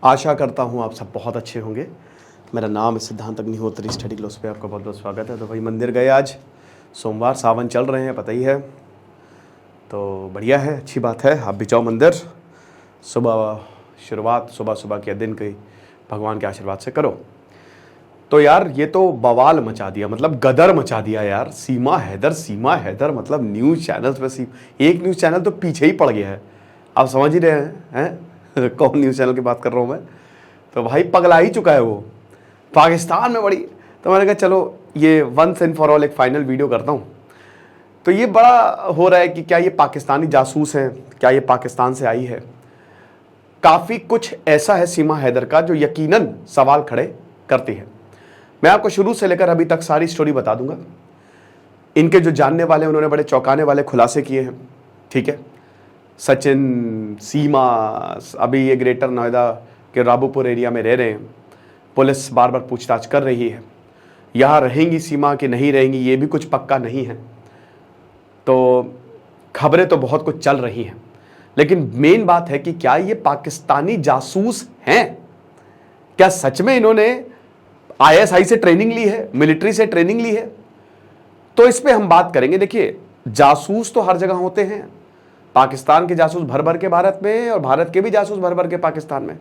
आशा करता हूँ आप सब बहुत अच्छे होंगे। मेरा नाम है सिद्धांत अग्निहोत्री, स्टडी क्लोज पे आपका बहुत बहुत स्वागत है। तो भाई मंदिर गए आज, सोमवार, सावन चल रहे हैं, पता ही है, तो बढ़िया है, अच्छी बात है। आप भी जाओ मंदिर, सुबह शुरुआत सुबह के दिन की भगवान के आशीर्वाद से करो। तो यार ये तो बवाल मचा दिया, मतलब गदर मचा दिया यार। सीमा हैदर मतलब न्यूज़ चैनल्स पे एक न्यूज़ चैनल तो पीछे ही पड़ गया है। आप समझ ही रहे हैं कौन न्यूज़ चैनल की बात कर रहा हूँ मैं। तो भाई पगला ही चुका है वो पाकिस्तान में बड़ी। तो मैंने कहा चलो ये वंस एंड फॉर ऑल एक फाइनल वीडियो करता हूँ। तो ये बड़ा हो रहा है कि क्या ये पाकिस्तानी जासूस हैं, क्या ये पाकिस्तान से आई है। काफ़ी कुछ ऐसा है सीमा हैदर का जो यकीनन सवाल खड़े करती है। मैं आपको शुरू से लेकर अभी तक सारी स्टोरी बता दूंगा। इनके जो जानने वाले उन्होंने बड़े चौंकाने वाले खुलासे किए हैं, ठीक है। सचिन, सीमा अभी ये ग्रेटर नोएडा के राबूपुर एरिया में रह रहे हैं। पुलिस बार बार पूछताछ कर रही है, यहाँ रहेंगी सीमा कि नहीं रहेंगी ये भी कुछ पक्का नहीं है। तो खबरें तो बहुत कुछ चल रही हैं, लेकिन मेन बात है कि क्या ये पाकिस्तानी जासूस हैं? क्या सच में इन्होंने आईएसआई से ट्रेनिंग ली है, मिलिट्री से ट्रेनिंग ली है? तो इस पे हम बात करेंगे। देखिए, जासूस तो हर जगह होते हैं। पाकिस्तान के जासूस भर भर के भारत में, और भारत के भी जासूस भर भर के पाकिस्तान में।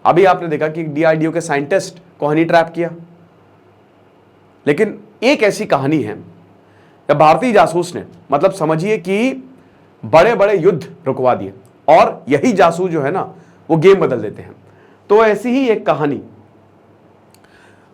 अभी आपने देखा कि डीआरडीओ के साइंटिस्ट को हनी ट्रैप किया। लेकिन एक ऐसी कहानी है, भारतीय जासूस ने, मतलब समझिए कि बड़े बड़े युद्ध रुकवा दिए, और यही जासूस जो है ना वो गेम बदल देते हैं। तो ऐसी ही एक कहानी,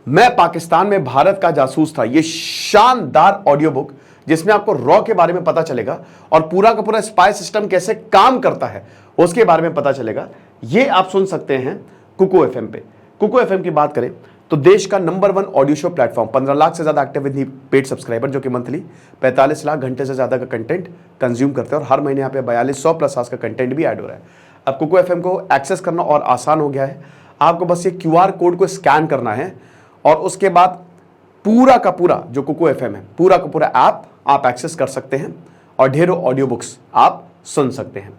मैं पाकिस्तान में भारत का जासूस था, ये शानदार ऑडियो बुक जिसमें आपको रॉ के बारे में पता चलेगा और पूरा का पूरा स्पाई सिस्टम कैसे काम करता है उसके बारे में पता चलेगा। ये आप सुन सकते हैं कुकू एफएम पे। कुकू एफएम की बात करें तो देश का number 1 audio show platform, 15 lakh से ज्यादा एक्टिव विद पेड सब्सक्राइबर, जो कि मंथली 45 लाख घंटे से ज्यादा का कंटेंट कंज्यूम करते हैं, और हर महीने यहाँ पे 4200 प्लस आवर्स का कंटेंट भी ऐड हो रहा है। अब कुकू एफएम को एक्सेस करना और आसान हो गया है। आपको बस ये क्यूआर कोड को स्कैन करना है, और उसके बाद पूरा का पूरा जो कुकू एफएम है, पूरा का पूरा ऐप आप एक्सेस कर सकते हैं, और ढेरों ऑडियो बुक्स आप सुन सकते हैं।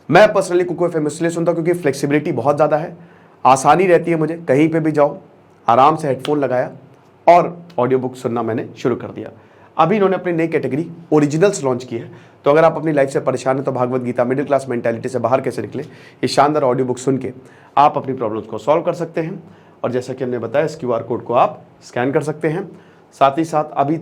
मैं पर्सनली कुकू एफएम इसलिए सुनता हूं क्योंकि फ्लेक्सिबिलिटी बहुत ज़्यादा है, आसानी रहती है मुझे, कहीं पे भी जाओ आराम से हेडफोन लगाया और ऑडियो बुक सुनना मैंने शुरू कर दिया। अभी इन्होंने अपनी नई कैटेगरी ओरिजिनल्स लॉन्च की है। तो अगर आप अपनी लाइफ से परेशान हैं तो Bhagavad Gita, middle class mentality से बाहर कैसे निकले, ये शानदार ऑडियो बुक सुन के आप अपनी प्रॉब्लम्स को सॉल्व कर सकते हैं। और जैसा कि हमने बताया, इस क्यूआर कोड को आप स्कैन कर सकते हैं। साथ ही साथ अभी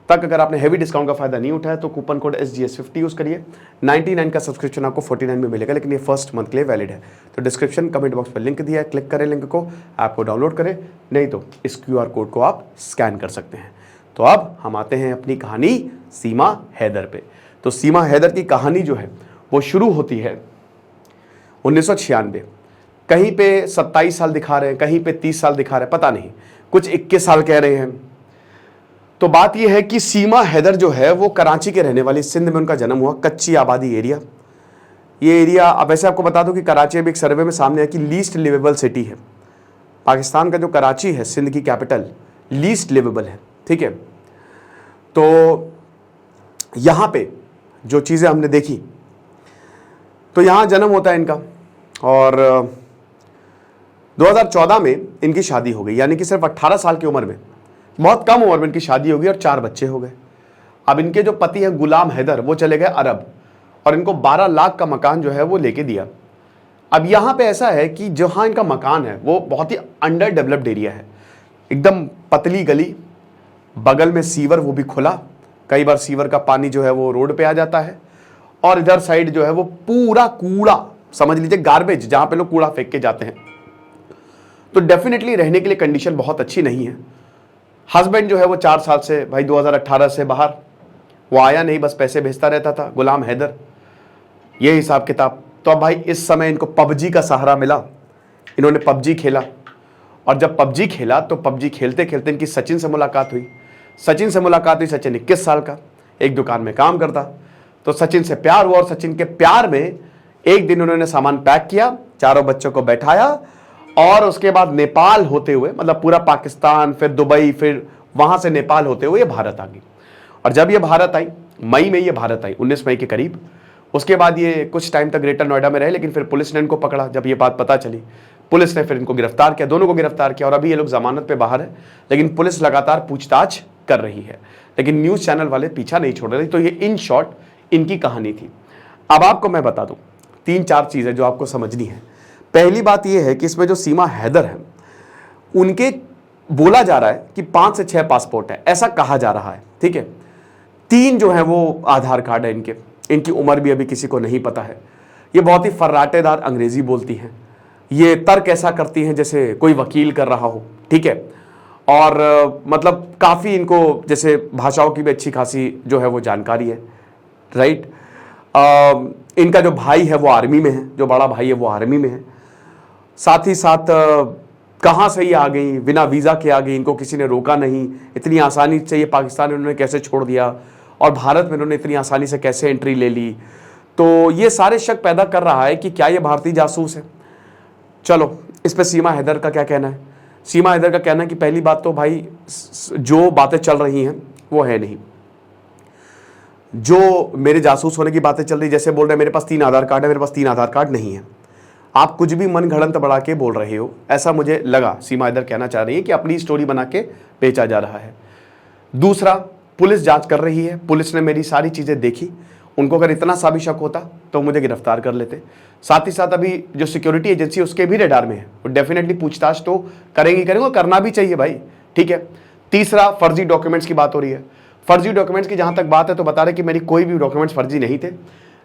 तक अगर आपने हेवी डिस्काउंट का फायदा नहीं उठाया तो कूपन कोड SGS50 यूज़ करिए। 99 का सब्सक्रिप्शन आपको 49 में मिलेगा, लेकिन ये फर्स्ट मंथ के लिए वैलिड है। तो डिस्क्रिप्शन कमेंट बॉक्स पर लिंक दिया है, क्लिक करें लिंक को, ऐप को डाउनलोड करें, नहीं तो इस क्यूआर कोड को आप स्कैन कर सकते हैं। तो अब हम आते हैं अपनी कहानी सीमा हैदर पे। तो सीमा हैदर की कहानी जो है वो शुरू होती है 1996। कहीं पे 27 साल दिखा रहे हैं, कहीं पे 30 साल दिखा रहे हैं, पता नहीं, कुछ 21 साल कह रहे हैं। तो बात यह है कि सीमा हैदर जो है वो कराची के रहने वाली, सिंध में उनका जन्म हुआ, कच्ची आबादी एरिया। ये एरिया, अब वैसे आपको बता दूं कि कराची अभी एक सर्वे में सामने है कि लीस्ट लिवेबल सिटी है। पाकिस्तान का जो कराची है, सिंध की कैपिटल, लीस्ट लिवेबल है, ठीक है। तो यहाँ पे जो चीज़ें हमने देखी, तो यहाँ जन्म होता है इनका, और 2014 में इनकी शादी हो गई, यानी कि सिर्फ 18 साल की उम्र में, बहुत कम उम्र में इनकी शादी हो गई और 4 बच्चे हो गए। अब इनके जो पति हैं गुलाम हैदर, वो चले गए अरब, और इनको 12 लाख का मकान जो है वो लेके दिया। अब यहाँ पे ऐसा है कि जहाँ इनका मकान है वो बहुत ही अंडर डेवलप्ड एरिया है, एकदम पतली गली, बगल में सीवर, वो भी खुला। कई बार सीवर का पानी जो है वो रोड पे आ जाता है, और इधर साइड जो है वो पूरा कूड़ा, समझ लीजिए गार्बेज, जहाँ पे लोग कूड़ा फेंक के जाते हैं। तो डेफिनेटली रहने के लिए कंडीशन बहुत अच्छी नहीं है। हस्बैंड जो है वो 4 साल से, भाई 2018 से बाहर, वो आया नहीं, बस पैसे भेजता रहता था, गुलाम हैदर, ये हिसाब किताब। तो अब भाई इस समय इनको पबजी का सहारा मिला, इन्होंने पबजी खेला, और जब पबजी खेला तो पबजी खेलते खेलते इनकी सचिन से मुलाकात हुई। सचिन 21 साल का, एक दुकान में काम करता। तो सचिन से प्यार हुआ, और सचिन के प्यार में एक दिन उन्होंने सामान पैक किया, चारों बच्चों को बैठाया, और उसके बाद नेपाल होते हुए, मतलब पूरा पाकिस्तान, फिर दुबई, फिर वहां से नेपाल होते हुए ये भारत आ गई। और जब ये भारत आई, मई में ये भारत आई, 19 मई के करीब, उसके बाद ये कुछ टाइम तक ग्रेटर नोएडा में रहे, लेकिन फिर पुलिस ने इनको पकड़ा जब ये बात पता चली। पुलिस ने फिर इनको गिरफ्तार किया, दोनों को गिरफ्तार किया और अभी ये लोग जमानत पे बाहर है, लेकिन पुलिस लगातार पूछताछ कर रही है। लेकिन न्यूज चैनल वाले पीछा नहीं छोड़ रहे। तो ये इन शॉर्ट इनकी कहानी थी। अब आपको मैं बता दूं 3-4 चीजें जो आपको समझनी है। पहली बात यह है कि इसमें जो सीमा हैदर है उनके बोला जा रहा है कि 5 से 6 पासपोर्ट है, ऐसा कहा जा रहा है, ठीक है। 3 जो है वो आधार कार्ड है इनके, इनकी उम्र भी अभी किसी को नहीं पता है। ये बहुत ही फर्राटेदार अंग्रेजी बोलती हैं, ये तर्क ऐसा करती हैं जैसे कोई वकील कर रहा हो, ठीक है। और मतलब काफ़ी इनको जैसे भाषाओं की भी अच्छी खासी जो है वो जानकारी है, राइट। इनका जो भाई है वो आर्मी में है, जो बड़ा भाई है वो आर्मी में है। साथ ही साथ कहाँ से ये आ गई, बिना वीज़ा के आ गई, इनको किसी ने रोका नहीं, इतनी आसानी से ये पाकिस्तान में उन्होंने कैसे छोड़ दिया और भारत में उन्होंने इतनी आसानी से कैसे एंट्री ले ली। तो ये सारे शक पैदा कर रहा है कि क्या ये भारतीय जासूस है। चलो इस पर सीमा हैदर का क्या कहना है। सीमा हैदर का कहना है कि पहली बात तो भाई जो बातें चल रही हैं वो है नहीं, जो मेरे जासूस होने की बातें चल रही, जैसे बोल रहे हैं मेरे पास 3 आधार कार्ड है, मेरे पास 3 आधार कार्ड नहीं है, आप कुछ भी मन घड़ंत बढ़ा के बोल रहे हो, ऐसा मुझे लगा। सीमा हैदर कहना चाह रही है कि अपनी स्टोरी बना के बेचा जा रहा है। दूसरा, पुलिस जांच कर रही है, पुलिस ने मेरी सारी चीजें देखी, उनको अगर इतना सा भी शक होता तो मुझे गिरफ्तार कर लेते। साथ ही साथ अभी जो सिक्योरिटी एजेंसी उसके भी रडार में है, वो डेफिनेटली पूछताछ तो करेंगे, करना भी चाहिए भाई, ठीक है। तीसरा, फर्जी डॉक्यूमेंट्स की बात हो रही है। फर्जी डॉक्यूमेंट्स की जहां तक बात है तो बता रहे कि मेरी कोई भी डॉक्यूमेंट्स फर्जी नहीं थे।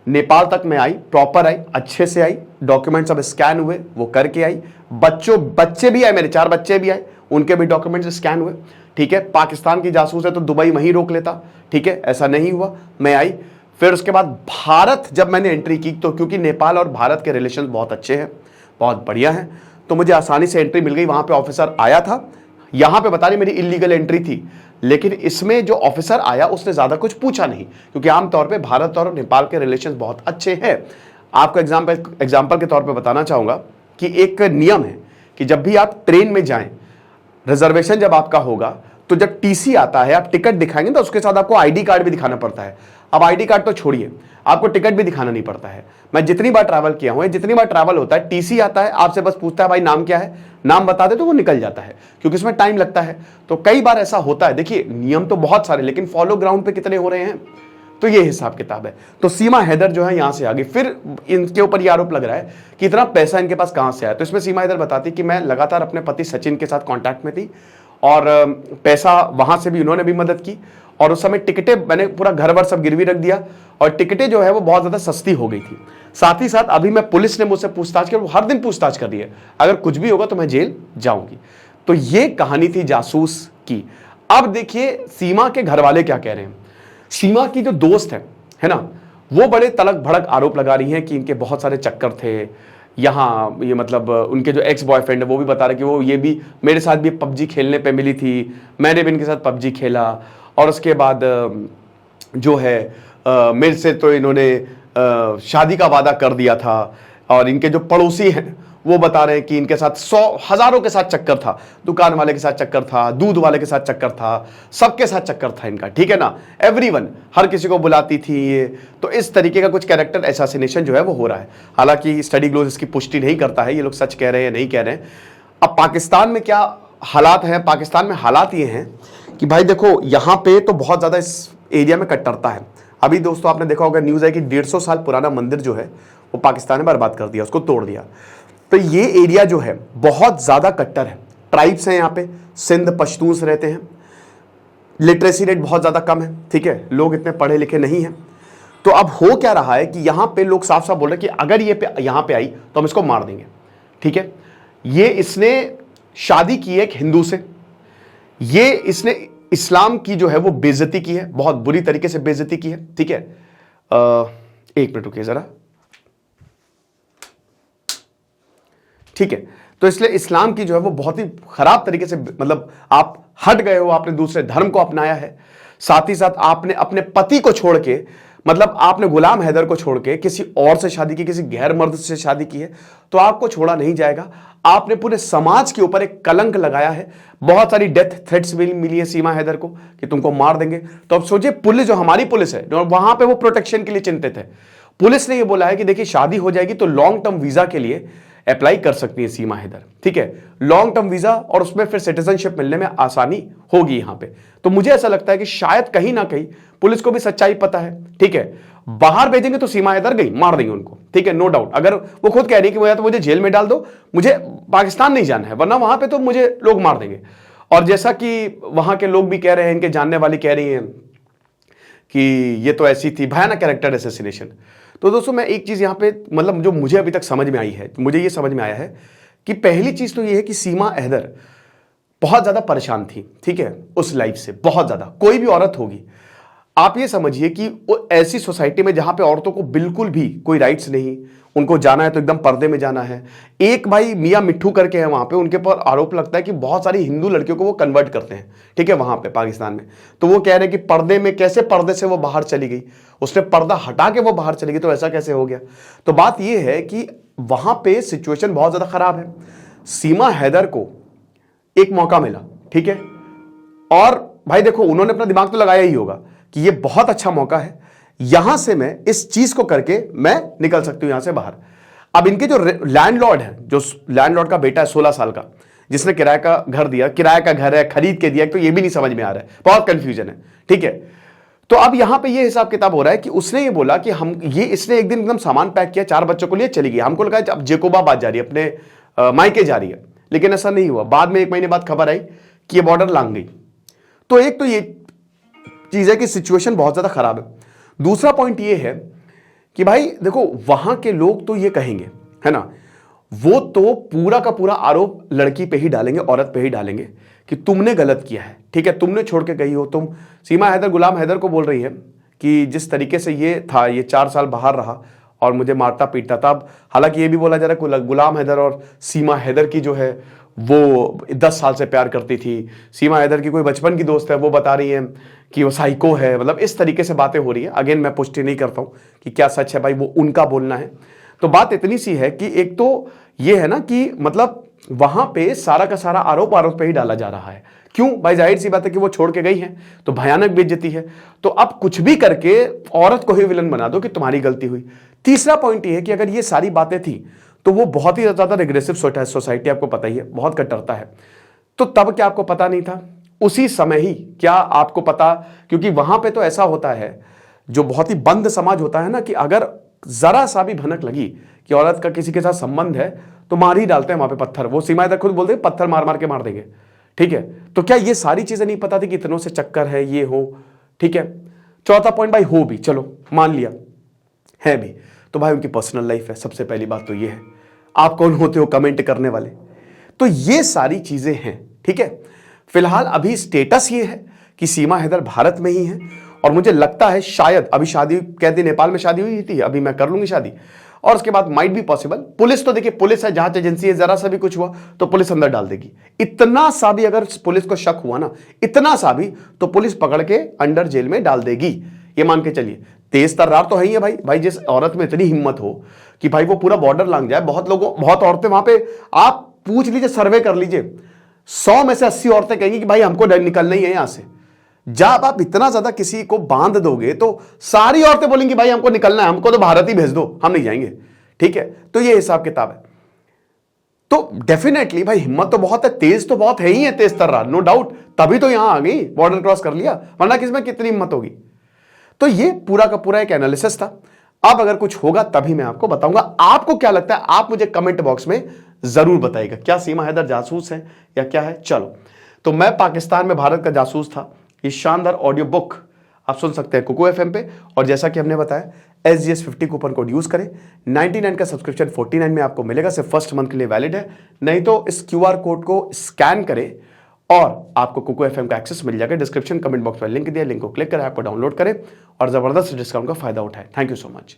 नेपाल तक मैं आई, प्रॉपर आई, अच्छे से आई, डॉक्यूमेंट्स सब स्कैन हुए, वो करके आई। बच्चे भी आए, मेरे 4 बच्चे भी आए, उनके भी डॉक्यूमेंट्स स्कैन हुए, ठीक है। पाकिस्तान की जासूस है तो दुबई वहीं रोक लेता, ठीक है, ऐसा नहीं हुआ, मैं आई। फिर उसके बाद भारत जब मैंने एंट्री की तो क्योंकि नेपाल और भारत के रिलेशन बहुत अच्छे हैं, बहुत बढ़िया हैं, तो मुझे आसानी से एंट्री मिल गई। वहां पे ऑफिसर आया था, यहां पे बता रही मेरी इलीगल एंट्री थी, लेकिन इसमें जो ऑफिसर आया उसने ज्यादा कुछ पूछा नहीं, क्योंकि आमतौर पे भारत और नेपाल के रिलेशन बहुत अच्छे हैं। आपको एग्जाम्पल के तौर पे बताना चाहूंगा कि एक नियम है कि जब भी आप ट्रेन में जाएं, रिजर्वेशन जब आपका होगा तो जब टीसी आता है, आप टिकट दिखाएंगे तो उसके साथ आपको आईडी कार्ड भी दिखाना पड़ता है। अब आईडी कार्ड तो छोड़िए, आपको टिकट भी दिखाना नहीं पड़ता है। मैं जितनी बार ट्रैवल किया हूं, जितनी बार ट्रैवल होता है, टीसी आता है, आपसे बस पूछता है भाई नाम क्या है, नाम बता दे तो वो निकल जाता है, क्योंकि इसमें टाइम लगता है। तो कई बार ऐसा होता है। देखिए नियम तो बहुत सारे, लेकिन फॉलो ग्राउंड पे कितने हो रहे हैं, तो ये हिसाब किताब है। तो सीमा हैदर जो है यहां से आ गई। फिर इनके ऊपर ये आरोप लग रहा है कि इतना पैसा इनके पास कहां से आया। तो इसमें सीमा हैदर बताती कि मैं लगातार अपने पति सचिन के साथ कांटेक्ट में थी और पैसा वहां से भी उन्होंने भी मदद की, और उस समय टिकटें मैंने पूरा घर भर सब गिरवी रख दिया और टिकटें जो है वो बहुत ज्यादा सस्ती हो गई थी। साथ ही साथ अभी मैं, पुलिस ने मुझसे पूछताछ की, वो हर दिन पूछताछ कर रही है, अगर कुछ भी होगा तो मैं जेल जाऊंगी। तो ये कहानी थी जासूस की। अब देखिए सीमा के घर वाले क्या कह रहे हैं। सीमा की जो दोस्त है ना, वो बड़े तलक भड़क आरोप लगा रही हैं कि इनके बहुत सारे चक्कर थे यहाँ, ये मतलब उनके जो एक्स बॉयफ्रेंड है वो भी बता रहे कि वो ये भी मेरे साथ भी पबजी खेलने पे मिली थी, मैंने भी इनके साथ पबजी खेला, और उसके बाद जो है मेरे से तो इन्होंने शादी का वादा कर दिया था। और इनके जो पड़ोसी हैं वो बता रहे हैं कि इनके साथ 100 हजारों के साथ चक्कर था, दुकान वाले के साथ चक्कर था, दूध वाले के साथ चक्कर था, सबके साथ चक्कर था इनका, ठीक है ना। एवरीवन, हर किसी को बुलाती थी ये। तो इस तरीके का कुछ कैरेक्टर असैसिनेशन जो है वो हो रहा है। हालांकि स्टडी ग्लोज इसकी पुष्टि नहीं करता है, ये लोग सच कह रहे हैं नहीं कह रहे हैं। अब पाकिस्तान में क्या हालात है, पाकिस्तान में हालात ये हैं कि भाई देखो यहां पे तो बहुत ज्यादा इस एरिया में कट्टरता है। अभी दोस्तों आपने देखा होगा न्यूज है कि 150 साल पुराना मंदिर जो है वो पाकिस्तान ने बर्बाद कर दिया, उसको तोड़ दिया। तो ये एरिया जो है बहुत ज्यादा कट्टर है। ट्राइब्स हैं यहाँ पे, सिंध पश्तून्स रहते हैं, लिटरेसी रेट बहुत ज्यादा कम है, ठीक है, लोग इतने पढ़े लिखे नहीं हैं। तो अब हो क्या रहा है कि यहाँ पे लोग साफ साफ बोल रहे हैं कि अगर ये यहाँ पे आई तो हम इसको मार देंगे, ठीक है। ये इसने शादी की है एक हिंदू से, ये इसने इस्लाम की जो है वो बेइज्जती की है, बहुत बुरी तरीके से बेइज्जती की है, ठीक है। एक मिनट रुकिए जरा, ठीक है। तो इसलिए इस्लाम की जो है वो बहुत ही खराब तरीके से, मतलब आप हट गए हो, आपने दूसरे धर्म को अपनाया है। साथ ही साथ आपने अपने पति को छोड़ के, मतलब आपने गुलाम हैदर को छोड़ के किसी और से शादी की, किसी गैर मर्द से शादी की है, तो आपको छोड़ा नहीं जाएगा। आपने पूरे समाज के ऊपर एक कलंक लगाया है। बहुत सारी डेथ थ्रेट्स भी मिली है सीमा हैदर को कि तुमको मार देंगे। तो अब सोचिए, पुलिस जो हमारी पुलिस है, जो वहां पे वो प्रोटेक्शन के लिए चिंतित है, पुलिस ने ये बोला है कि देखिए शादी हो जाएगी तो लॉन्ग टर्म वीजा के लिए अप्लाई कर सकती है सीमा हैदर, ठीक है, लॉन्ग टर्म वीजा और उसमें फिर सिटीजनशिप मिलने में आसानी होगी यहां पे। तो मुझे ऐसा लगता है कि शायद कहीं ना कहीं पुलिस को भी सच्चाई पता है, ठीक है, बाहर भेजेंगे तो सीमा हैदर गई, मार देंगे उनको, ठीक है, नो डाउट। अगर वो खुद कह रही है कि या तो मुझे जेल में डाल दो, मुझे पाकिस्तान नहीं जाना है, वरना वहां पे तो मुझे लोग मार देंगे। और जैसा कि वहां के लोग भी कह रहे हैं, इनके जानने वाली कह रही हैं कि ये तो ऐसी थी, भयानक कैरेक्टर असैसिनेशन। तो दोस्तों मैं एक चीज यहां पे मतलब जो मुझे अभी तक समझ में आई है, मुझे ये समझ में आया है कि पहली चीज तो ये है कि सीमा हैदर बहुत ज्यादा परेशान थी, ठीक है, उस लाइफ से बहुत ज्यादा। कोई भी औरत होगी, आप ये समझिए कि वो ऐसी सोसाइटी में जहां पे औरतों को बिल्कुल भी कोई राइट्स नहीं, उनको जाना है तो एकदम पर्दे में जाना है। एक भाई मियां मिट्ठू करके हैं वहां पे, उनके पर आरोप लगता है कि बहुत सारी हिंदू लड़कियों को वो कन्वर्ट करते हैं, ठीक है, वहां पे पाकिस्तान में। तो वो कह रहे हैं कि पर्दे में कैसे, पर्दे से वो बाहर चली गई, उसने पर्दा हटा के वो बाहर चली गई, तो ऐसा कैसे हो गया। तो बात ये है कि वहां पे सिचुएशन बहुत ज्यादा खराब है। सीमा हैदर को एक मौका मिला, ठीक है, और भाई देखो उन्होंने अपना दिमाग तो लगाया ही होगा कि ये बहुत अच्छा मौका है, यहां से मैं इस चीज को करके मैं निकल सकती हूं यहां से बाहर। अब इनके जो लैंडलॉर्ड है, जो लैंडलॉर्ड का बेटा है 16 साल का, जिसने किराए का घर दिया, किराए का घर है, खरीद के दिया, तो ये भी नहीं समझ में आ रहा है, बहुत कंफ्यूजन है, ठीक है। तो अब यहां पे ये हिसाब किताब हो रहा है कि उसने ये बोला कि हम ये, इसने एक दिन एकदम सामान पैक किया, 4 बच्चों को लिए चली गई। हमको लगा अब जेकोबाबाद जा रही है, अपने मायके जा रही है, लेकिन ऐसा नहीं हुआ। बाद में 1 महीने बाद खबर आई कि ये बॉर्डर लांग गई। तो एक तो ये चीज है कि सिचुएशन बहुत ज्यादा खराब है। दूसरा पॉइंट ये है कि भाई देखो वहां के लोग तो ये कहेंगे, है ना, वो तो पूरा का पूरा आरोप लड़की पे ही डालेंगे, औरत पे ही डालेंगे कि तुमने गलत किया है, ठीक है, तुमने छोड़ के गई हो। तुम सीमा हैदर गुलाम हैदर को बोल रही है कि जिस तरीके से ये था, ये 4 साल बाहर रहा और मुझे मारता पीटता था। अब हालांकि ये भी बोला जा रहा है गुलाम हैदर और सीमा हैदर की जो है वो 10 साल से प्यार करती थी। सीमा हैदर की कोई बचपन की दोस्त है, वो बता रही है कि वो साइको है, मतलब इस तरीके से बातें हो रही है। अगेन मैं पुष्टि नहीं करता हूं कि क्या सच है, भाई वो उनका बोलना है। तो बात इतनी सी है कि एक तो ये है ना कि मतलब वहां पे सारा का सारा आरोप पे ही डाला जा रहा है। क्यों भाई, जाहिर सी बात है कि वो छोड़ के गई है तो भयानक बेइज्जती है। तो अब कुछ भी करके औरत को ही विलन बना दो कि तुम्हारी गलती हुई। तीसरा पॉइंट ये है कि अगर ये सारी बातें थी तो वो बहुत ही ज्यादा रिग्रेसिव सोसाइटी, आपको पता ही है, बहुत कट्टरता है। तो तब क्या आपको पता नहीं था उसी समय ही? क्या आपको पता, क्योंकि वहां पे तो ऐसा होता है, जो बहुत ही बंद समाज होता है ना, कि अगर जरा सा भी भनक लगी कि औरत का किसी के साथ संबंध है तो मार ही डालते हैं वहां पे पत्थर। वो सीमा हैदर खुद बोलते हैं पत्थर मार मार के मार देंगे, ठीक है। तो क्या ये सारी चीजें नहीं पता थी कि इतनों से चक्कर है, ये हो, ठीक है। चौथा पॉइंट भाई, हो भी, चलो मान लिया है भी, तो भाई उनकी पर्सनल लाइफ है। सबसे पहली बात तो ये है, आप कौन होते हो कमेंट करने वाले। तो ये सारी चीजें हैं, ठीक है। फिलहाल अभी स्टेटस ये है कि सीमा हैदर भारत में ही है, और मुझे लगता है शायद अभी शादी, कहते नेपाल में शादी हुई थी, अभी मैं कर लूंगी शादी, और उसके बाद माइट बी पॉसिबल। पुलिस तो देखिए, पुलिस है, जांच एजेंसी है, जरा सा भी कुछ हुआ तो पुलिस अंदर डाल देगी। इतना सा भी अगर पुलिस को शक हुआ ना, इतना सा भी, तो पुलिस पकड़ के अंडर जेल में डाल देगी, ये मान के चलिए। तेज तर्रार तो है ही है भाई जिस औरत में इतनी हिम्मत हो कि भाई वो पूरा बॉर्डर लांग जाए। बहुत औरतें वहां पे, आप पूछ लीजिए, सर्वे कर लीजिए, 100 में से 80 औरतें कहेंगी कि भाई हमको निकलना ही है यहां से। जब आप इतना ज्यादा किसी को बांध दोगे तो सारी औरतें बोलेंगी भाई हमको निकलना है, हमको तो भारत ही भेज दो, हम नहीं जाएंगे, ठीक है। तो ये हिसाब किताब है। तो डेफिनेटली भाई हिम्मत तो बहुत है, तेज तो बहुत है ही है, तेज तर्रार, नो डाउट, तभी तो यहां आ गई, बॉर्डर क्रॉस कर लिया, वरना किसमें कितनी हिम्मत होगी। तो ये पूरा का पूरा एक एनालिसिस था। अब अगर कुछ होगा तभी मैं आपको बताऊंगा। आपको क्या लगता है, आप मुझे कमेंट बॉक्स में जरूर बताइएगा, क्या सीमा हैदर जासूस है या क्या है। चलो, तो मैं पाकिस्तान में भारत का जासूस था, ये शानदार ऑडियो बुक आप सुन सकते हैं कुकू एफएम पे। और जैसा कि हमने बताया, SGS50 कूपन कोड यूज करें, 99 का सब्सक्रिप्शन 49 में आपको मिलेगा, सिर्फ फर्स्ट मंथ के लिए वैलिड है। नहीं तो इस QR कोड को स्कैन करें और आपको कुकू एफएम का एक्सेस मिल जाएगा। डिस्क्रिप्शन कमेंट बॉक्स में लिंक दिया, लिंक को क्लिक करें, ऐप को डाउनलोड करें और जबरदस्त डिस्काउंट का फायदा उठाएं। Thank you so much.